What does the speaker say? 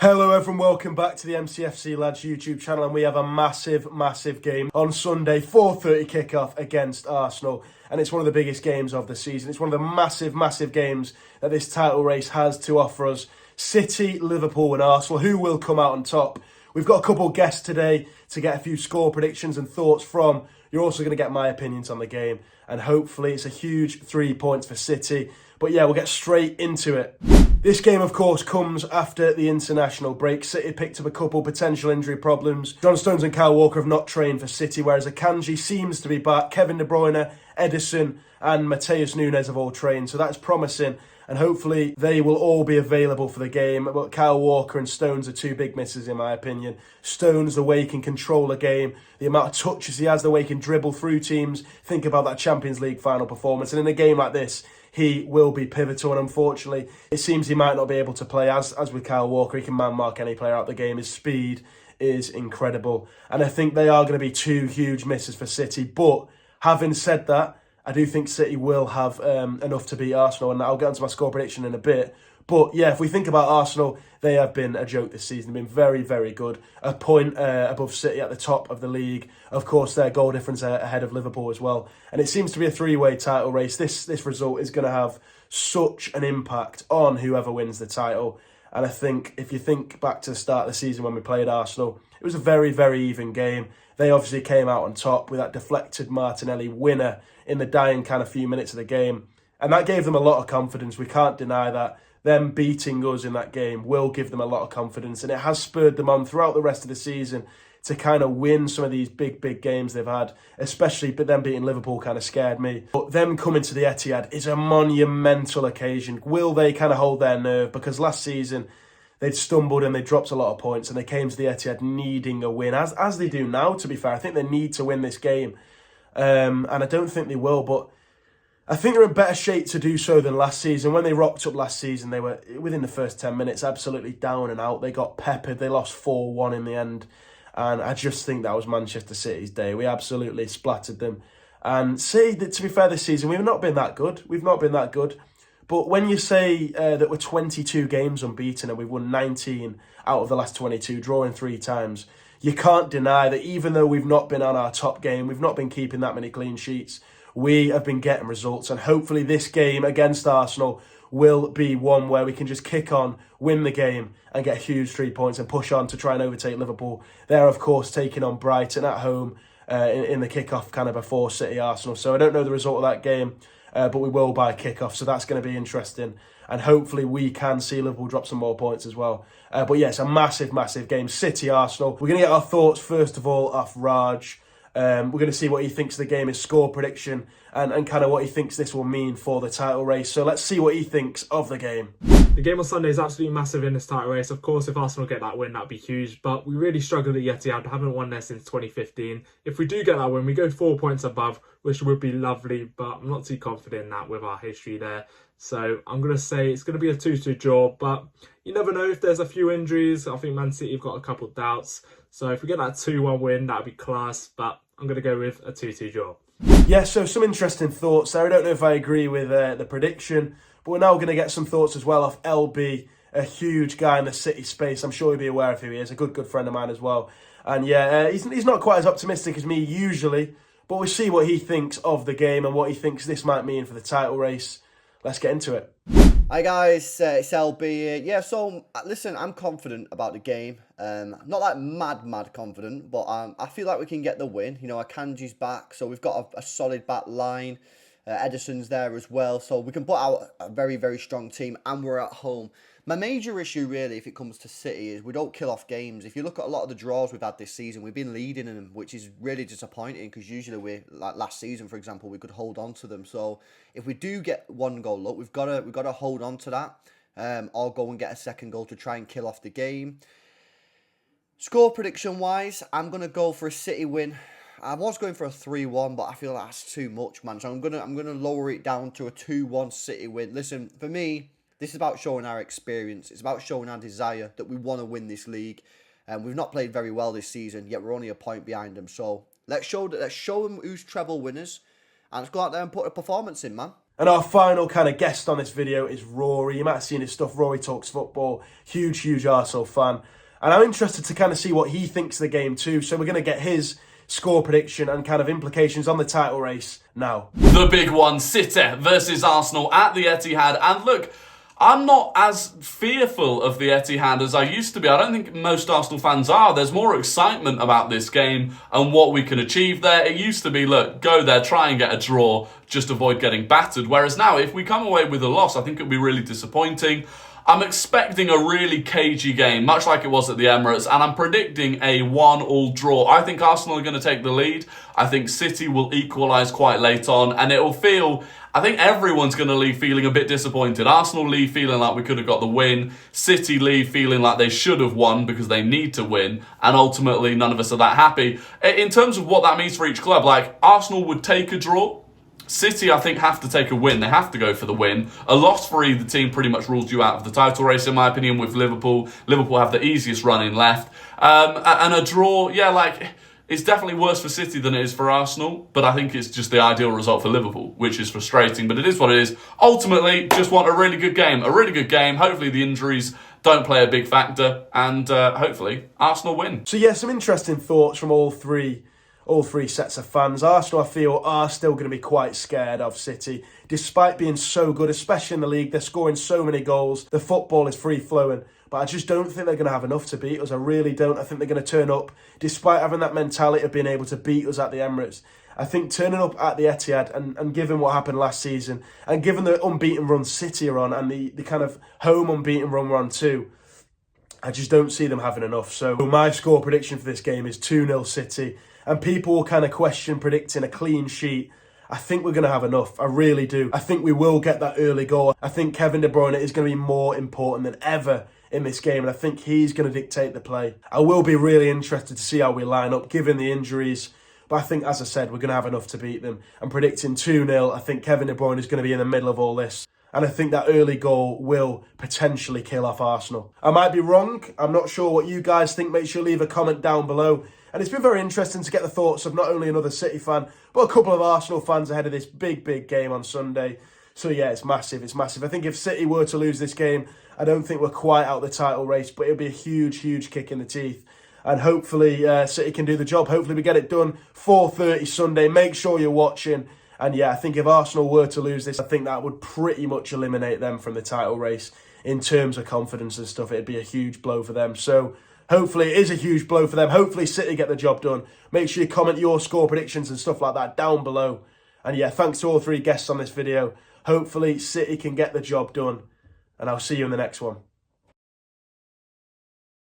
Hello everyone, welcome back to the MCFC Lads YouTube channel, and we have a massive game on Sunday, 4:30 kickoff against Arsenal, and it's one of the biggest games of the season. It's one of the massive games that this title race has to offer us. City, Liverpool and Arsenal, who will come out on top? We've got a couple of guests today to get a few score predictions and thoughts from. You're also going to get my opinions on the game, and hopefully it's a huge 3 points for City. But yeah, we'll get straight into it. This game, of course, comes after the international break. City picked up a couple potential injury problems. John Stones and Kyle Walker have not trained for City, whereas Akanji seems to be back. Kevin De Bruyne, Ederson and Mateus Nunes have all trained, so that's promising. And hopefully they will all be available for the game. But Kyle Walker and Stones are two big misses, in my opinion. Stones, the way he can control a game, the amount of touches he has, the way he can dribble through teams. Think about that Champions League final performance. And in a game like this, he will be pivotal, and unfortunately, it seems he might not be able to play. As with Kyle Walker, he can man-mark any player out the game. His speed is incredible. And I think they are going to be two huge misses for City. But having said that, I do think City will have enough to beat Arsenal, and I'll get onto my score prediction in a bit. But yeah, if we think about Arsenal, they have been a joke this season. They've been very good. A point above City at the top of the league. Of course, their goal difference ahead of Liverpool as well. And it seems to be a three-way title race. This result is going to have such an impact on whoever wins the title. And I think if you think back to the start of the season when we played Arsenal, it was a very even game. They obviously came out on top with that deflected Martinelli winner in the dying kind of few minutes of the game. And that gave them a lot of confidence. We can't deny that. Them beating us in that game will give them a lot of confidence, and it has spurred them on throughout the rest of the season to kind of win some of these big games they've had, especially, but them beating Liverpool kind of scared me. But them coming to the Etihad is a monumental occasion. Will they kind of hold their nerve? Because last season they'd stumbled and they dropped a lot of points, and they came to the Etihad needing a win, as they do now, to be fair. I think they need to win this game, and I don't think they will, but I think they're in better shape to do so than last season. When they rocked up last season, they were, within the first 10 minutes, absolutely down and out. They got peppered. They lost 4-1 in the end. And I just think that was Manchester City's day. We absolutely splattered them. And City, to be fair, this season, we've not been that good. We've not been that good. But when you say that we're 22 games unbeaten and we've won 19 out of the last 22, drawing 3 times, you can't deny that even though we've not been on our top game, we've not been keeping that many clean sheets, we have been getting results, and hopefully this game against Arsenal will be one where we can just kick on, win the game and get huge 3 points and push on to try and overtake Liverpool. They're, of course, taking on Brighton at home in the kickoff kind of before City Arsenal. So I don't know the result of that game, but we will by kickoff, so that's going to be interesting. And hopefully we can see Liverpool drop some more points as well. But yeah, it's a massive game. City Arsenal. We're going to get our thoughts, first of all, off Raj. We're going to see what he thinks of the game, his score prediction, and kind of what he thinks this will mean for the title race. So let's see what he thinks of the game. The game on Sunday is absolutely massive in this title race. Of course, if Arsenal get that win, that'd be huge. But we really struggled at Etihad. Haven't won there since 2015. If we do get that win, we go 4 points above, which would be lovely. But I'm not too confident in that with our history there. So I'm going to say it's going to be a 2-2 draw. But you never know if there's a few injuries. I think Man City have got a couple of doubts. So if we get that 2-1 win, that'd be class. But I'm going to go with a 2-2 draw. Yeah, so some interesting thoughts there. I don't know if I agree with the prediction, but we're now going to get some thoughts as well off LB, a huge guy in the City space. I'm sure you'll be aware of who he is, a good friend of mine as well. And yeah, he's not quite as optimistic as me usually, but we'll see what he thinks of the game and what he thinks this might mean for the title race. Let's get into it. Hi guys, it's LB. Yeah, so listen, I'm confident about the game. Not like mad confident, but I feel like we can get the win. You know, Akanji's back, so we've got a solid back line. Ederson's there as well, so we can put out a very strong team, and we're at home. My major issue really, if it comes to City, is we don't kill off games. If you look at a lot of the draws we've had this season, we've been leading in them, which is really disappointing because usually we, like last season, for example, we could hold on to them. So if we do get one goal up, we've got to hold on to that, or go and get a second goal to try and kill off the game. Score prediction wise, I'm gonna go for a City win. I was going for a 3-1, but I feel that's too much, man. So I'm gonna lower it down to a 2-1 City win. Listen, for me, this is about showing our experience. It's about showing our desire that we want to win this league. And we've not played very well this season, yet we're only a point behind them. So let's show them who's treble winners, and let's go out there and put a performance in, man. And our final kind of guest on this video is Rory. You might have seen his stuff, Rory Talks Football. Huge Arsenal fan. And I'm interested to kind of see what he thinks of the game too. So we're going to get his score prediction and kind of implications on the title race now. The big one, City versus Arsenal at the Etihad. And look, I'm not as fearful of the Etihad as I used to be. I don't think most Arsenal fans are. There's more excitement about this game and what we can achieve there. It used to be, look, go there, try and get a draw, just avoid getting battered. Whereas now, if we come away with a loss, I think it'll be really disappointing. I'm expecting a really cagey game, much like it was at the Emirates, and I'm predicting a 1-1 draw. I think Arsenal are going to take the lead. I think City will equalise quite late on, and it will feel... I think everyone's going to leave feeling a bit disappointed. Arsenal leave feeling like we could have got the win. City leave feeling like they should have won because they need to win. And ultimately, none of us are that happy. In terms of what that means for each club, like, Arsenal would take a draw. City, I think, have to take a win. They have to go for the win. A loss for either team pretty much rules you out of the title race, in my opinion, with Liverpool. Liverpool have the easiest run in left. And a draw, yeah, like... It's definitely worse for City than it is for Arsenal, but I think it's just the ideal result for Liverpool, which is frustrating, but it is what it is. Ultimately, just want a really good game. Hopefully the injuries don't play a big factor, and hopefully Arsenal win. So yeah, some interesting thoughts from all three sets of fans. Arsenal, I feel, are still going to be quite scared of City, despite being so good, especially in the league. They're scoring so many goals. The football is free-flowing. But I just don't think they're going to have enough to beat us. I really don't. I think they're going to turn up, despite having that mentality of being able to beat us at the Emirates. I think turning up at the Etihad and given what happened last season, and given the unbeaten run City are on, and the kind of home unbeaten run we're on too, I just don't see them having enough. So my score prediction for this game is 2-0 City. And people will kind of question predicting a clean sheet. I think we're going to have enough. I really do. I think we will get that early goal. I think Kevin De Bruyne is going to be more important than ever in this game, and I think he's going to dictate the play. I will be really interested to see how we line up, given the injuries. But I think, as I said, we're going to have enough to beat them. I'm predicting 2-0. I think Kevin De Bruyne is going to be in the middle of all this. And I think that early goal will potentially kill off Arsenal. I might be wrong. I'm not sure what you guys think. Make sure you leave a comment down below. And it's been very interesting to get the thoughts of not only another City fan, but a couple of Arsenal fans ahead of this big game on Sunday. So yeah, it's massive. I think if City were to lose this game, I don't think we're quite out the title race, but it'll be a huge kick in the teeth. And hopefully City can do the job. Hopefully we get it done 4:30 Sunday. Make sure you're watching. And yeah, I think if Arsenal were to lose this, I think that would pretty much eliminate them from the title race in terms of confidence and stuff. It'd be a huge blow for them. So hopefully it is a huge blow for them. Hopefully City get the job done. Make sure you comment your score predictions and stuff like that down below. And yeah, thanks to all three guests on this video. Hopefully City can get the job done. And I'll see you in the next one.